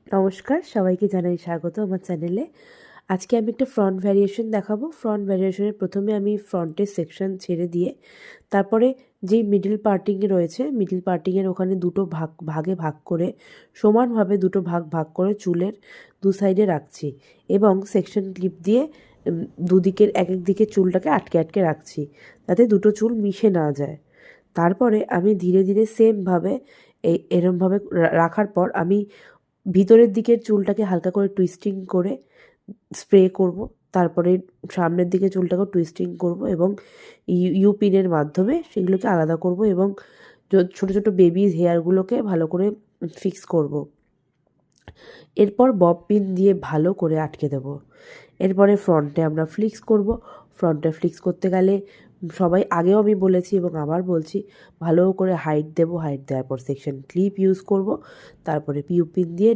নমস্কার, সবাইকে জানাই স্বাগত আমার চ্যানেলে। আজকে আমি একটা ফ্রন্ট ভ্যারিয়েশন দেখাবো। ফ্রন্ট ভ্যারিয়েশনের প্রথমে আমি ফ্রন্টের সেকশন ছেড়ে দিয়ে তারপরে যেই মিডল পার্টিং রয়েছে, মিডল পার্টিংয়ের ওখানে দুটো ভাগে ভাগ করে সমানভাবে দুটো ভাগ করে চুলের দু সাইডে রাখছি এবং সেকশন ক্লিপ দিয়ে দুদিকের এক দিকে চুলটাকে আটকে রাখছি, যাতে দুটো চুল মিশে না যায়। তারপরে আমি ধীরে ধীরে সেমভাবে এরমভাবে রাখার পর আমি ভিতরের দিকের চুলটাকে হালকা করে টুইস্টিং করে স্প্রে করব। তারপরে সামনের দিকে চুলটাকেও টুইস্টিং করব এবং ইউ পিনের মাধ্যমে সেগুলোকে আলাদা করব এবং ছোটো ছোটো বেবিজ হেয়ারগুলোকে ভালো করে ফিক্স করব। এরপর বব পিন দিয়ে ভালো করে আটকে দেব। এরপরে ফ্রন্টে আমরা ফ্লিক্স করব। ফ্রন্টে ফ্লিক্স করতে গেলে সবাই আগেও আমি বলেছি এবং আবার বলছি, ভালো করে হাইট দেব। হাইট দেওয়ার পর সেকশন ক্লিপ ইউজ করব। তারপরে পিউ পিন দিয়ে